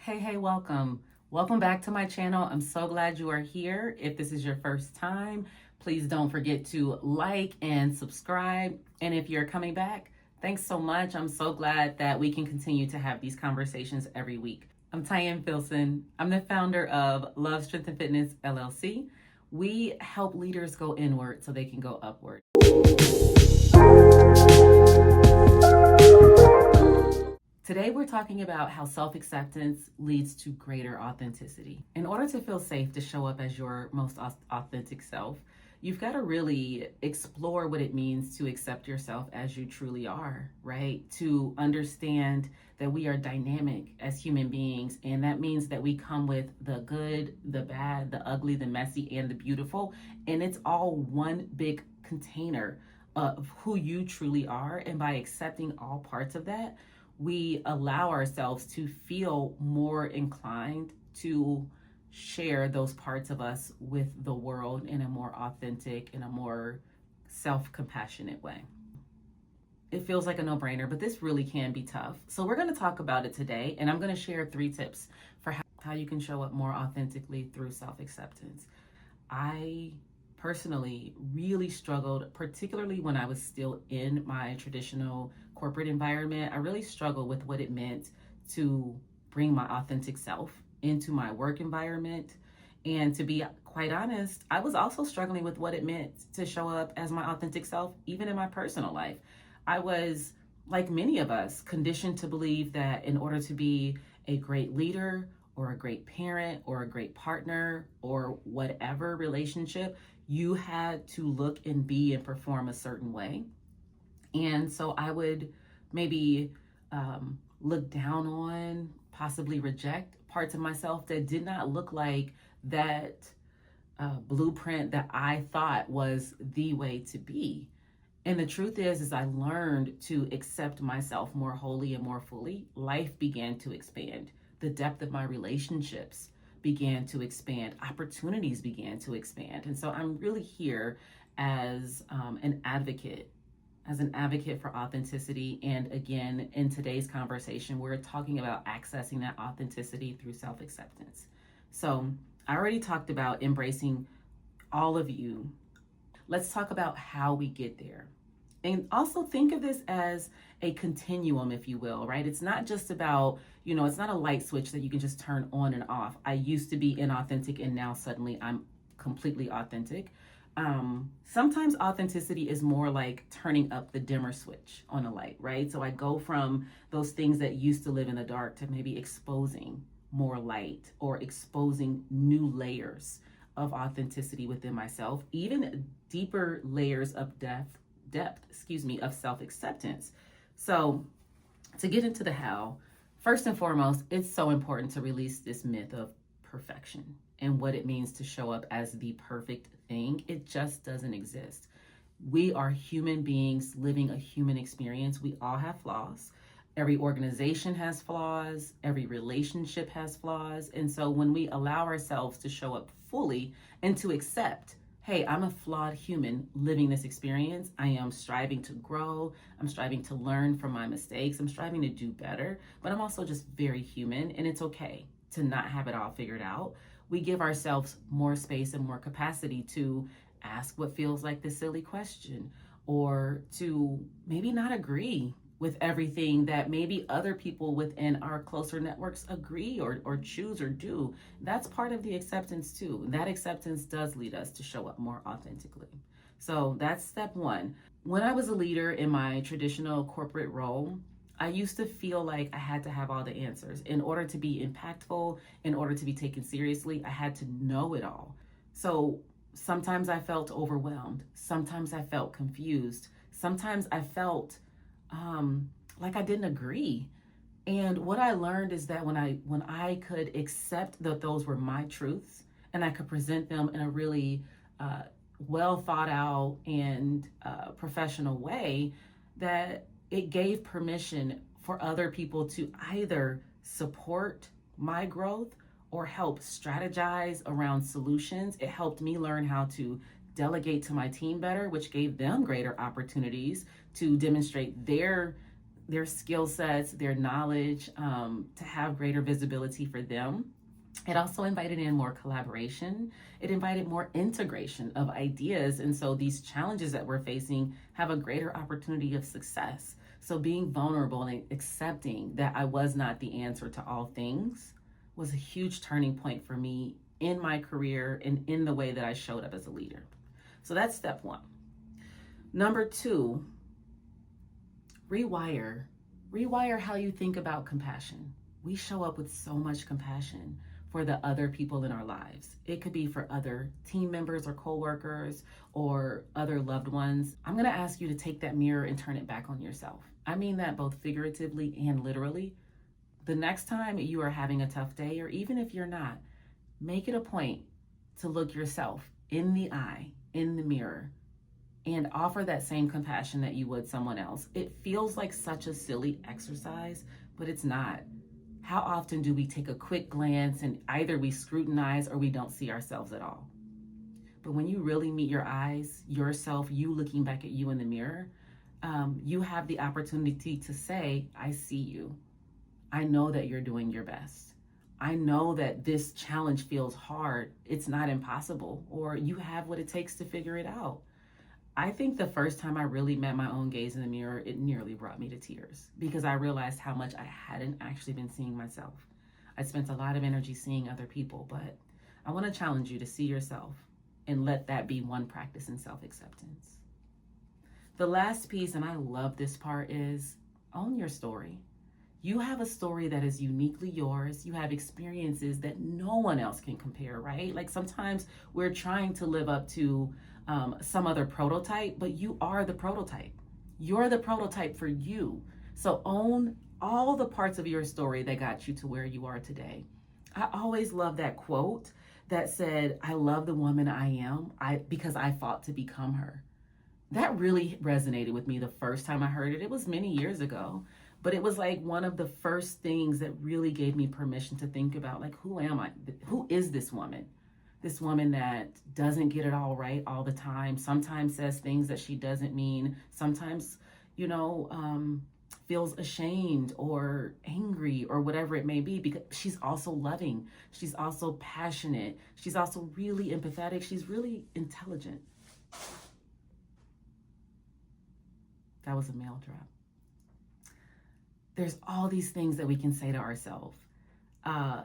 Hey, welcome. Welcome back to my channel. I'm so glad you are here. If this is your first time, please don't forget to like and subscribe. And if you're coming back, thanks so much. I'm so glad that we can continue to have these conversations every week. I'm Tyann Filson. I'm the founder of Love, Strength, and Fitness, LLC. We help leaders go inward so they can go upward. Today, we're talking about how self-acceptance leads to greater authenticity. In order to feel safe to show up as your most authentic self, you've got to really explore what it means to accept yourself as you truly are, right? To understand that we are dynamic as human beings, and that means that we come with the good, the bad, the ugly, the messy, and the beautiful, and it's all one big container of who you truly are. And by accepting all parts of that, we allow ourselves to feel more inclined to share those parts of us with the world in a more authentic, in a more self-compassionate way. It feels like a no-brainer, but this really can be tough. So we're going to talk about it today, and I'm going to share 3 tips for how you can show up more authentically through self-acceptance. I personally really struggled, particularly when I was still in my traditional corporate environment. I really struggled with what it meant to bring my authentic self into my work environment. And to be quite honest, I was also struggling with what it meant to show up as my authentic self, even in my personal life. I was, like many of us, conditioned to believe that in order to be a great leader or a great parent or a great partner or whatever relationship, you had to look and be and perform a certain way. And so I would maybe look down on, possibly reject parts of myself that did not look like that blueprint that I thought was the way to be. And the truth is I learned to accept myself more wholly and more fully. Life began to expand. The depth of my relationships began to expand. Opportunities began to expand. And so I'm really here as an advocate for authenticity. And again, in today's conversation, we're talking about accessing that authenticity through self-acceptance. So I already talked about embracing all of you. Let's talk about how we get there. And also think of this as a continuum, if you will, right? It's not just about, it's not a light switch that you can just turn on and off. I used to be inauthentic and now suddenly I'm completely authentic. Sometimes authenticity is more like turning up the dimmer switch on a light, right? So I go from those things that used to live in the dark to maybe exposing more light or exposing new layers of authenticity within myself, even deeper layers of depth, of self-acceptance. So to get into the how, first and foremost, it's so important to release this myth of perfection and what it means to show up as the perfect thing. It just doesn't exist. We are human beings living a human experience. We all have flaws. Every organization has flaws. Every relationship has flaws. And so when we allow ourselves to show up fully and to accept, hey, I'm a flawed human living this experience. I am striving to grow. I'm striving to learn from my mistakes. I'm striving to do better, but I'm also just very human, and it's okay to not have it all figured out. We give ourselves more space and more capacity to ask what feels like the silly question, or to maybe not agree with everything that maybe other people within our closer networks agree or choose or do. That's part of the acceptance too. That acceptance does lead us to show up more authentically. So that's step 1. When I was a leader in my traditional corporate role, I used to feel like I had to have all the answers. In order to be impactful, in order to be taken seriously, I had to know it all. So sometimes I felt overwhelmed. Sometimes I felt confused. Sometimes I felt like I didn't agree. And what I learned is that when I could accept that those were my truths and I could present them in a really well thought out and professional way, that it gave permission for other people to either support my growth or help strategize around solutions. It helped me learn how to delegate to my team better, which gave them greater opportunities to demonstrate their their skill sets, their knowledge, to have greater visibility for them. It also invited in more collaboration. It invited more integration of ideas. And so these challenges that we're facing have a greater opportunity of success. So being vulnerable and accepting that I was not the answer to all things was a huge turning point for me in my career and in the way that I showed up as a leader. So that's step one. Number two, rewire. Rewire how you think about compassion. We show up with so much compassion for the other people in our lives. It could be for other team members or coworkers or other loved ones. I'm gonna ask you to take that mirror and turn it back on yourself. I mean that both figuratively and literally. The next time you are having a tough day, or even if you're not, make it a point to look yourself in the eye, in the mirror, and offer that same compassion that you would someone else. It feels like such a silly exercise, but it's not. How often do we take a quick glance and either we scrutinize or we don't see ourselves at all? But when you really meet your eyes, yourself, you looking back at you in the mirror, you have the opportunity to say, I see you. I know that you're doing your best. I know that this challenge feels hard. It's not impossible, or you have what it takes to figure it out. I think the first time I really met my own gaze in the mirror, it nearly brought me to tears because I realized how much I hadn't actually been seeing myself. I spent a lot of energy seeing other people, but I want to challenge you to see yourself and let that be one practice in self-acceptance. The last piece, and I love this part, is own your story. You have a story that is uniquely yours. You have experiences that no one else can compare, right? Like sometimes we're trying to live up to some other prototype, but you are the prototype. You're the prototype for you. So own all the parts of your story that got you to where you are today. I always love that quote that said, I love the woman I am because I fought to become her. That really resonated with me the first time I heard it. It was many years ago, but it was like one of the first things that really gave me permission to think about, like, who am I? Who is this woman? This woman that doesn't get it all right all the time, sometimes says things that she doesn't mean, sometimes, feels ashamed or angry or whatever it may be, because she's also loving. She's also passionate. She's also really empathetic. She's really intelligent. That was a mail drop. There's all these things that we can say to ourselves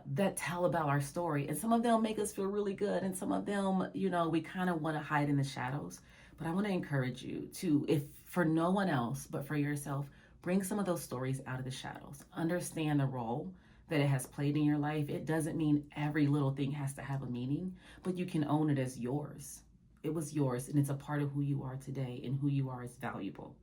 that tell about our story. And some of them make us feel really good. And some of them, we kind of want to hide in the shadows. But I want to encourage you to, if for no one else, but for yourself, bring some of those stories out of the shadows. Understand the role that it has played in your life. It doesn't mean every little thing has to have a meaning, but you can own it as yours. It was yours, and it's a part of who you are today, and who you are is valuable.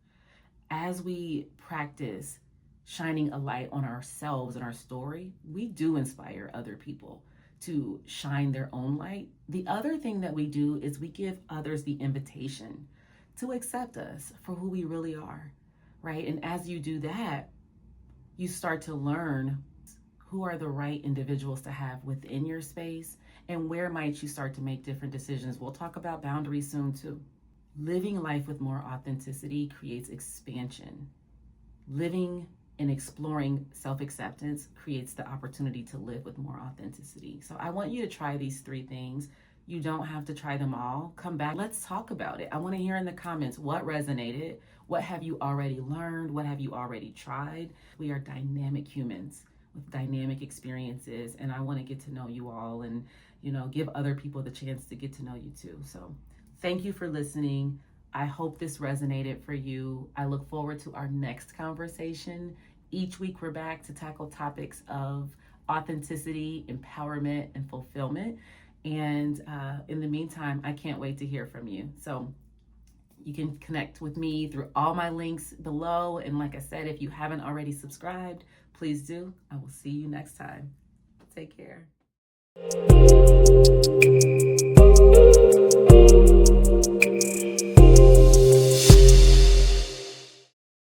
As we practice shining a light on ourselves and our story, we do inspire other people to shine their own light. The other thing that we do is we give others the invitation to accept us for who we really are, right? And as you do that, you start to learn who are the right individuals to have within your space and where might you start to make different decisions. We'll talk about boundaries soon too. Living life with more authenticity creates expansion. Living and exploring self-acceptance creates the opportunity to live with more authenticity. So I want you to try these 3 things. You don't have to try them all. Come back, let's talk about it. I want to hear in the comments what resonated. What have you already learned? What have you already tried? We are dynamic humans with dynamic experiences, and I want to get to know you all and, give other people the chance to get to know you too. So thank you for listening. I hope this resonated for you. I look forward to our next conversation. Each week we're back to tackle topics of authenticity, empowerment, and fulfillment. And in the meantime, I can't wait to hear from you. So you can connect with me through all my links below. And like I said, if you haven't already subscribed, please do. I will see you next time. Take care.